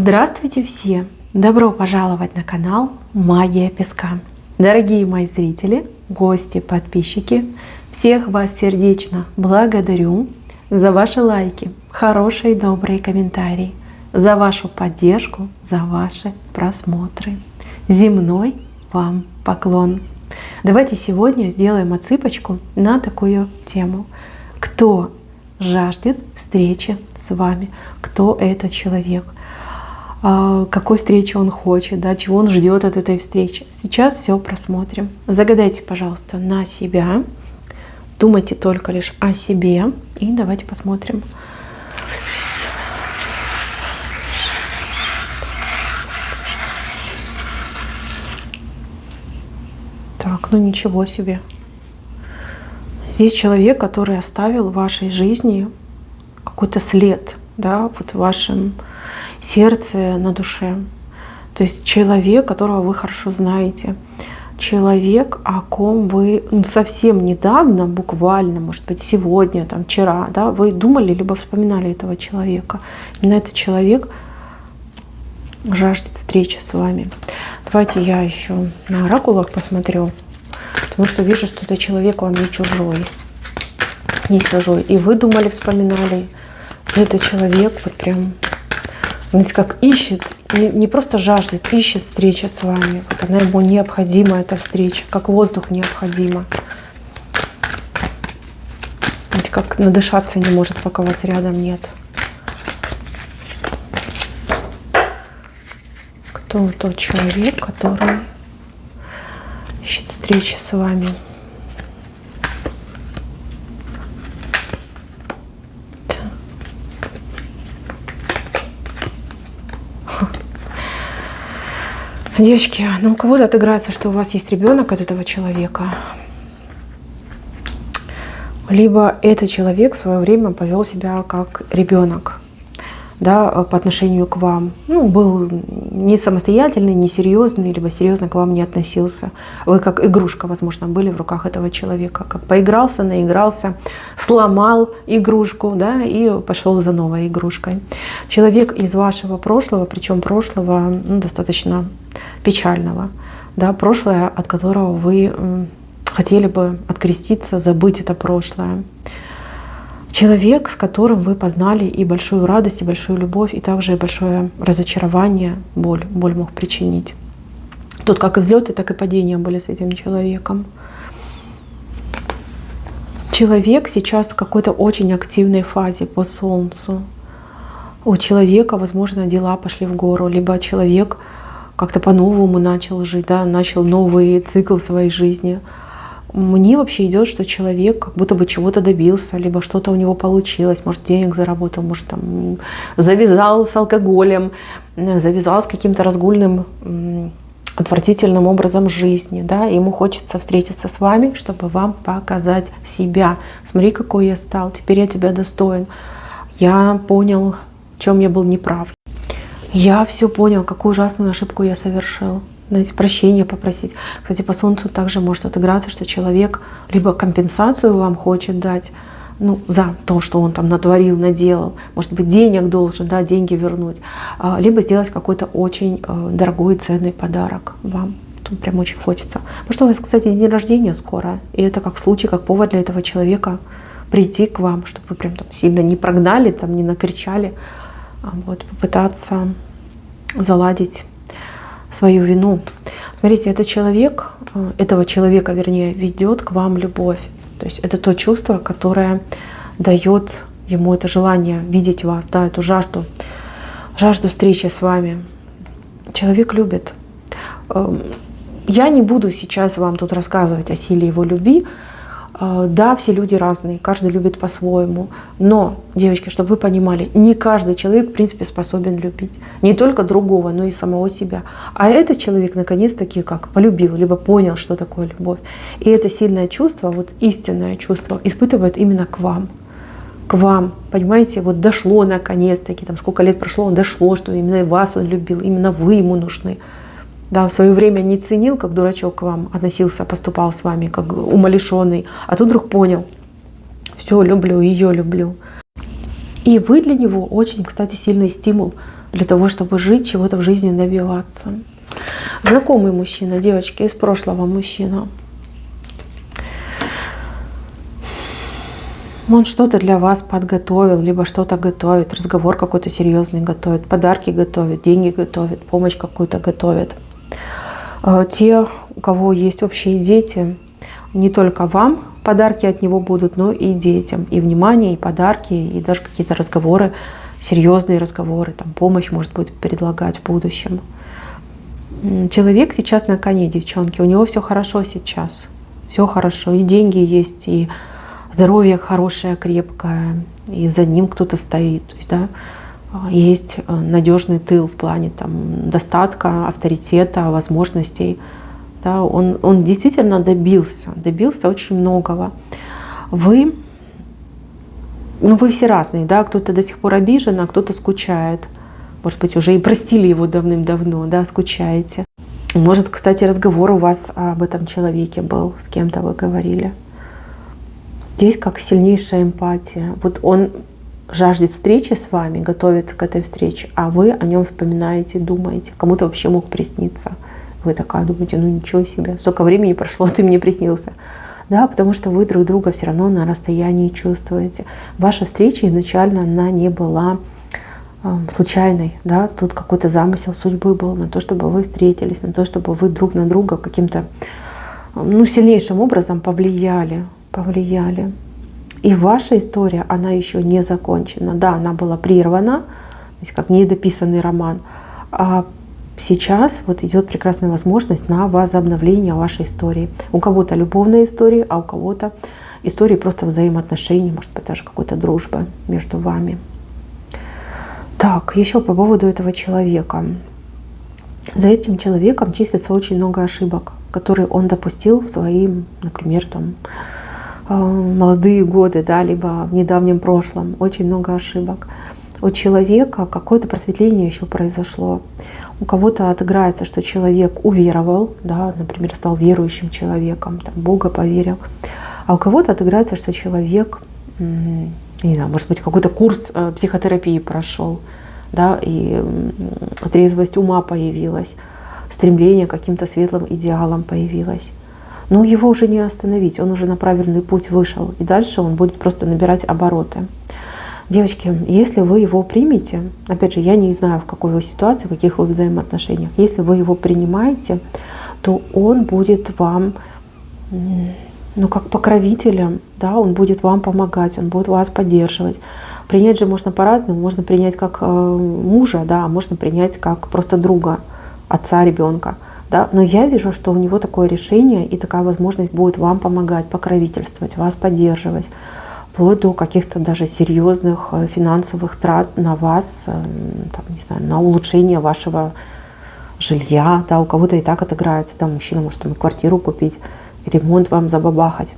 Здравствуйте все! Добро пожаловать на канал Магия Песка. Дорогие мои зрители, гости, подписчики, всех вас сердечно благодарю за ваши лайки, хорошие и добрые комментарии, за вашу поддержку, за ваши просмотры. Земной вам поклон! Давайте сегодня сделаем отсыпочку на такую тему. Кто жаждет встречи с вами? Кто этот человек? Какой встречи он хочет, да, чего он ждет от этой встречи. Сейчас все просмотрим. Загадайте, пожалуйста, на себя. Думайте только лишь о себе. И давайте посмотрим. Так, ну ничего себе. Здесь человек, который оставил в вашей жизни какой-то след, да, вот в вашем сердце, на душе. То есть человек, которого вы хорошо знаете. Человек, о ком вы совсем недавно, буквально, может быть, сегодня, там, вчера, да, вы думали, либо вспоминали этого человека. Именно этот человек жаждет встречи с вами. Давайте я еще на оракулах посмотрю, потому что вижу, что этот человек вам не чужой. Не чужой. И вы думали, вспоминали. И этот человек вот прям, знаете, как ищет, не просто жаждет, ищет встречи с вами. Вот она ему необходима, эта встреча, как воздух необходима. Знаете, как надышаться не может, пока вас рядом нет. Кто тот человек, который ищет встречи с вами? Девочки, ну у кого-то отыграется, что у вас есть ребенок от этого человека. Либо этот человек в свое время повел себя как ребенок, да, по отношению к вам. Ну, был не самостоятельный, не серьезный, либо серьезно к вам не относился. Вы как игрушка, возможно, были в руках этого человека. Как поигрался, наигрался, сломал игрушку, да, и пошел за новой игрушкой. Человек из вашего прошлого, причем прошлого достаточно печального, да, прошлое, от которого вы хотели бы откреститься, забыть это прошлое. Человек, с которым вы познали и большую радость, и большую любовь, и также большое разочарование, боль. Боль мог причинить. Тут как и взлеты, так и падения были с этим человеком. Человек сейчас в какой-то очень активной фазе по Солнцу. У человека, возможно, дела пошли в гору, либо человек как-то по-новому начал жить, да, начал новый цикл в своей жизни. Мне вообще идет, что человек как будто бы чего-то добился, либо что-то у него получилось, может, денег заработал, может, там, завязал с алкоголем, завязал с каким-то разгульным, отвратительным образом жизни, да, ему хочется встретиться с вами, чтобы вам показать себя. Смотри, какой я стал, теперь я тебя достоин. Я понял, в чем я был неправ. Я все понял, какую ужасную ошибку я совершил. Знаете, прощения попросить. Кстати, по Солнцу также может отыграться, что человек либо компенсацию вам хочет дать, ну, за то, что он там натворил, наделал. Может быть, денег должен, да, деньги вернуть. Либо сделать какой-то очень дорогой, ценный подарок вам. Тут прям очень хочется. Потому что у вас, кстати, день рождения скоро. И это как случай, как повод для этого человека прийти к вам, чтобы вы прям там сильно не прогнали, там, не накричали. Вот, попытаться заладить свою вину. Смотрите, этот человек, этого человека, вернее, ведет к вам любовь. То есть это то чувство, которое дает ему это желание видеть вас, да, эту жажду встречи с вами. Человек любит. Я не буду сейчас вам тут рассказывать о силе его любви. Да, все люди разные, каждый любит по-своему. Но, девочки, чтобы вы понимали, не каждый человек, в принципе, способен любить. Не только другого, но и самого себя. А этот человек, наконец-таки, как полюбил, либо понял, что такое любовь. И это сильное чувство, вот истинное чувство, испытывает именно к вам. К вам, понимаете, вот дошло наконец-таки, там сколько лет прошло, дошло, что именно вас он любил, именно вы ему нужны. Да, в свое время не ценил, как дурачок к вам относился, поступал с вами, как умалишенный, а тут вдруг понял, все, люблю, ее люблю. И вы для него очень, кстати, сильный стимул для того, чтобы жить, чего-то в жизни добиваться. Знакомый мужчина, девочки, из прошлого мужчина. Он что-то для вас подготовил, либо что-то готовит, разговор какой-то серьезный готовит, подарки готовит, деньги готовит, помощь какую-то готовит. Те, у кого есть общие дети, не только вам подарки от него будут, но и детям. И внимание, и подарки, и даже какие-то разговоры, серьезные разговоры, там, помощь, может быть, предлагать в будущем. Человек сейчас на коне, девчонки, у него все хорошо сейчас. Все хорошо, и деньги есть, и здоровье хорошее, крепкое, и за ним кто-то стоит. То есть, да, есть надежный тыл в плане там, достатка, авторитета, возможностей. Да, он действительно добился очень многого. Вы все разные, да, кто-то до сих пор обижен, а кто-то скучает. Может быть, уже и простили его давным-давно, да, скучаете. Может, кстати, разговор у вас об этом человеке был, с кем-то вы говорили. Здесь как сильнейшая эмпатия. Вот он жаждет встречи с вами, готовится к этой встрече, а вы о нем вспоминаете, думаете. Кому-то вообще мог присниться. Вы такая думаете, ну ничего себе, столько времени прошло, ты мне приснился. Да, потому что вы друг друга все равно на расстоянии чувствуете. Ваша встреча изначально, она не была случайной. Да? Тут какой-то замысел судьбы был на то, чтобы вы встретились, на то, чтобы вы друг на друга каким-то сильнейшим образом повлияли. И ваша история, она еще не закончена. Да, она была прервана, то есть как недописанный роман. А сейчас вот идет прекрасная возможность на возобновление вашей истории. У кого-то любовные истории, а у кого-то истории просто взаимоотношений, может быть, даже какой-то дружбы между вами. Так, еще по поводу этого человека. За этим человеком числится очень много ошибок, которые он допустил в свои, например, там, молодые годы, да, либо в недавнем прошлом. Очень много ошибок. У человека какое-то просветление еще произошло. У кого-то отыграется, что человек уверовал, да, например, стал верующим человеком, там, Бога поверил. А у кого-то отыграется, что человек, не знаю, может быть, какой-то курс психотерапии прошел, да, и трезвость ума появилась, стремление к каким-то светлым идеалам появилось. Но его уже не остановить, он уже на правильный путь вышел, и дальше он будет просто набирать обороты. Девочки, если вы его примете, опять же, я не знаю, в какой вы ситуации, в каких вы взаимоотношениях, если вы его принимаете, то он будет вам, как покровителем, да, он будет вам помогать, он будет вас поддерживать. Принять же можно по-разному, можно принять как мужа, да, а можно принять как просто друга, отца ребенка. Да? Но я вижу, что у него такое решение и такая возможность будет вам помогать, покровительствовать, вас поддерживать, вплоть до каких-то даже серьезных финансовых трат на вас, там, не знаю, на улучшение вашего жилья. Да? У кого-то и так отыграется, да, мужчина может там квартиру купить, ремонт вам забабахать.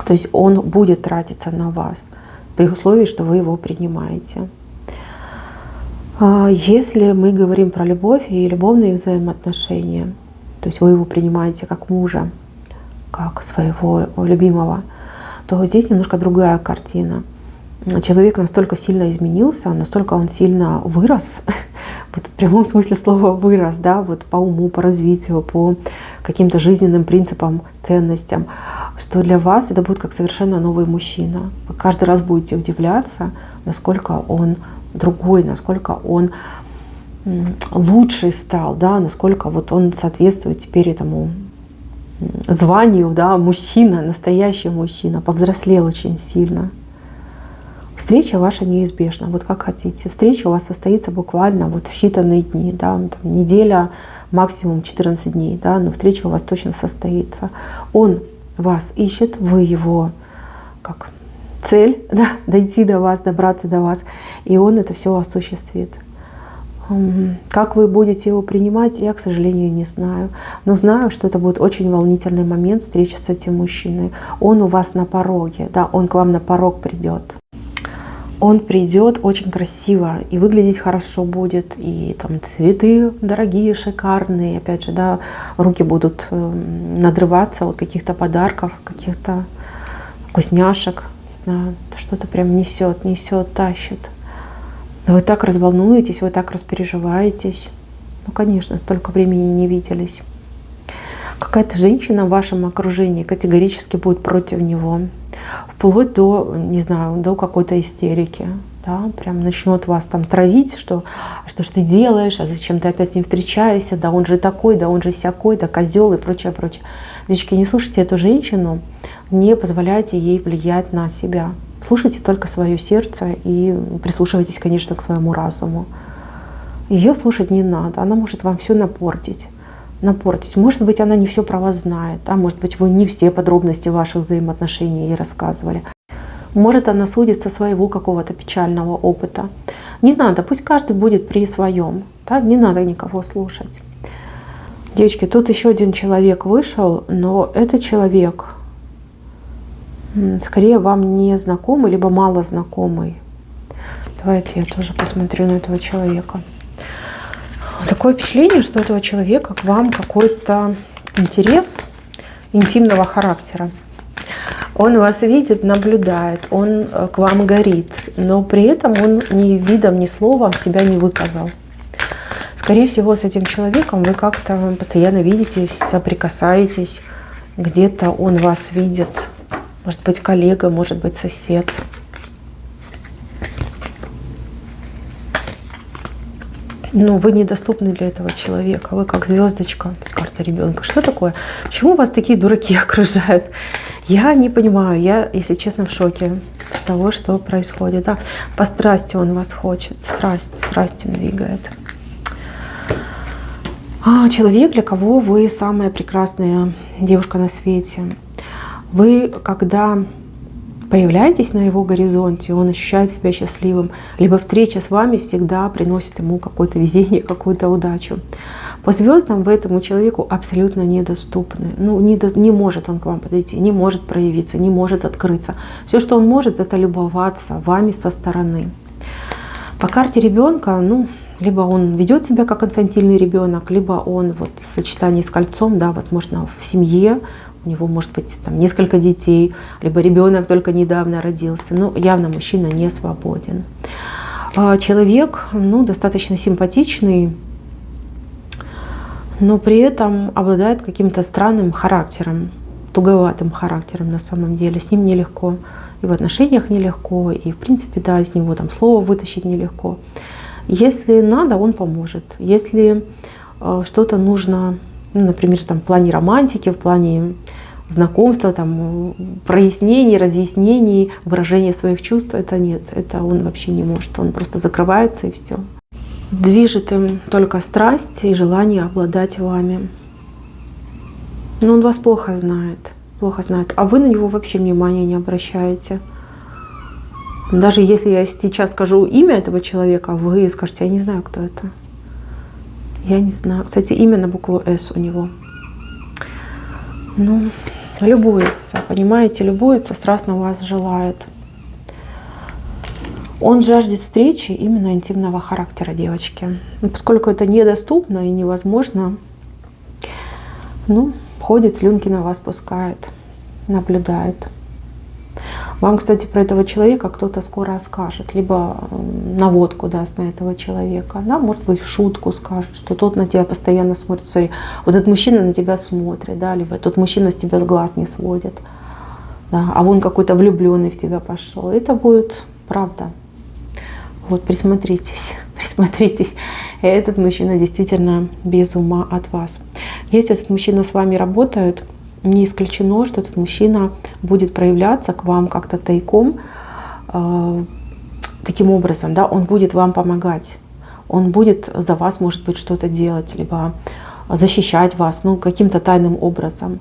То есть он будет тратиться на вас при условии, что вы его принимаете. Если мы говорим про любовь и любовные взаимоотношения, то есть вы его принимаете как мужа, как своего любимого, то здесь немножко другая картина. Человек настолько сильно изменился, настолько он сильно вырос, вот в прямом смысле слова вырос, да, вот по уму, по развитию, по каким-то жизненным принципам, ценностям, что для вас это будет как совершенно новый мужчина. Вы каждый раз будете удивляться, насколько он другой, насколько он лучший стал, да, насколько вот он соответствует теперь этому званию, да, мужчина, настоящий мужчина, повзрослел очень сильно. Встреча ваша неизбежна, вот как хотите. Встреча у вас состоится буквально вот в считанные дни, да, там, неделя, максимум 14 дней, да, но встреча у вас точно состоится. Он вас ищет, вы его как цель, да, дойти до вас, добраться до вас, и он это все осуществит. Как вы будете его принимать, я, к сожалению, не знаю. Но знаю, что это будет очень волнительный момент встречи с этим мужчиной. Он у вас на пороге, да, он к вам на порог придет. Он придет очень красиво и выглядеть хорошо будет, и там цветы дорогие, шикарные, опять же, да, руки будут надрываться от каких-то подарков, каких-то вкусняшек. Что-то прям несет, тащит. Вы так разволнуетесь, вы так распереживаетесь. Ну, конечно, столько времени не виделись. Какая-то женщина в вашем окружении категорически будет против него. Вплоть до, не знаю, до какой-то истерики. Да, прям начнет вас там травить, что ты делаешь, а зачем ты опять с ним встречаешься, да он же такой, да он же сякой, да козел и прочее, прочее. Девочки, не слушайте эту женщину, не позволяйте ей влиять на себя. Слушайте только свое сердце и прислушивайтесь, конечно, к своему разуму. Ее слушать не надо, она может вам все напортить. Может быть, она не все про вас знает, а может быть, вы не все подробности ваших взаимоотношений ей рассказывали. Может, она судит со своего какого-то печального опыта. Не надо, пусть каждый будет при своем. Да? Не надо никого слушать. Девочки, тут еще один человек вышел, но этот человек скорее вам не знакомый, либо мало знакомый. Давайте я тоже посмотрю на этого человека. Такое впечатление, что у этого человека к вам какой-то интерес интимного характера. Он вас видит, наблюдает, он к вам горит, но при этом он ни видом, ни словом себя не выказал. Скорее всего, с этим человеком вы как-то постоянно видитесь, соприкасаетесь, где-то он вас видит. Может быть, коллега, может быть, сосед. Но вы недоступны для этого человека. Вы как звездочка под картой ребенка. Что такое? Почему вас такие дураки окружают? Я не понимаю. Я, если честно, в шоке с того, что происходит. Да, по страсти он вас хочет. Страсть им двигает. Человек, для кого вы самая прекрасная девушка на свете. Вы, когда появляетесь на его горизонте, он ощущает себя счастливым, либо встреча с вами всегда приносит ему какое-то везение, какую-то удачу. По звездам вы этому человеку абсолютно недоступны. Не может он к вам подойти, не может проявиться, не может открыться. Все, что он может, это любоваться вами со стороны. По карте ребенка, либо он ведет себя как инфантильный ребенок, либо он в сочетании с кольцом, да, возможно, в семье, у него может быть там несколько детей, либо ребенок только недавно родился. Явно мужчина не свободен. Человек, достаточно симпатичный, но при этом обладает каким-то странным характером, туговатым характером на самом деле. С ним нелегко. И в отношениях нелегко, и в принципе, да, из него там слово вытащить нелегко. Если надо, он поможет. Если что-то нужно, например, там, в плане романтики, в плане знакомства, там, прояснений, разъяснений, выражения своих чувств, это нет. Это он вообще не может. Он просто закрывается и все. Движет им только страсть и желание обладать вами. Но он вас плохо знает. А вы на него вообще внимания не обращаете. Даже если я сейчас скажу имя этого человека, вы скажете: я не знаю, кто это. Я не знаю. Кстати, имя на букву «С» у него. Любуется, понимаете, любуется, страстно вас желает. Он жаждет встречи именно интимного характера, девочки. Поскольку это недоступно и невозможно, ходит, слюнки на вас пускает, наблюдает. Вам, кстати, про этого человека кто-то скоро скажет, либо наводку даст на этого человека. Да, может быть, в шутку скажет, что тот на тебя постоянно смотрит. Смотри, вот этот мужчина на тебя смотрит, да, либо тот мужчина с тебя глаз не сводит, да, а вон какой-то влюбленный в тебя пошел. Это будет правда. Вот, присмотритесь. Этот мужчина действительно без ума от вас. Если этот мужчина с вами работает, не исключено, что этот мужчина будет проявляться к вам как-то тайком, таким образом, да, он будет вам помогать, он будет за вас, может быть, что-то делать, либо защищать вас, каким-то тайным образом.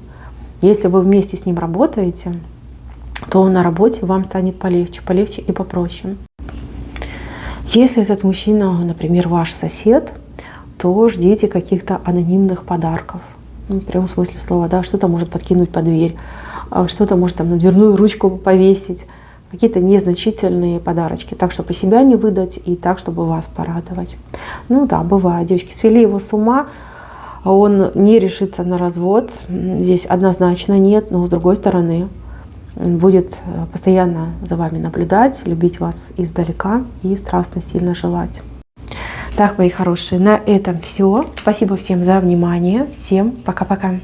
Если вы вместе с ним работаете, то на работе вам станет полегче и попроще. Если этот мужчина, например, ваш сосед, то ждите каких-то анонимных подарков. В прямом смысле слова, да, что-то может подкинуть под дверь, что-то может там на дверную ручку повесить, какие-то незначительные подарочки, так, чтобы себя не выдать и так, чтобы вас порадовать. Да, бывает, девочки, свели его с ума, он не решится на развод, здесь однозначно нет, но с другой стороны, будет постоянно за вами наблюдать, любить вас издалека и страстно сильно желать. Так, мои хорошие, на этом все. Спасибо всем за внимание. Всем пока-пока.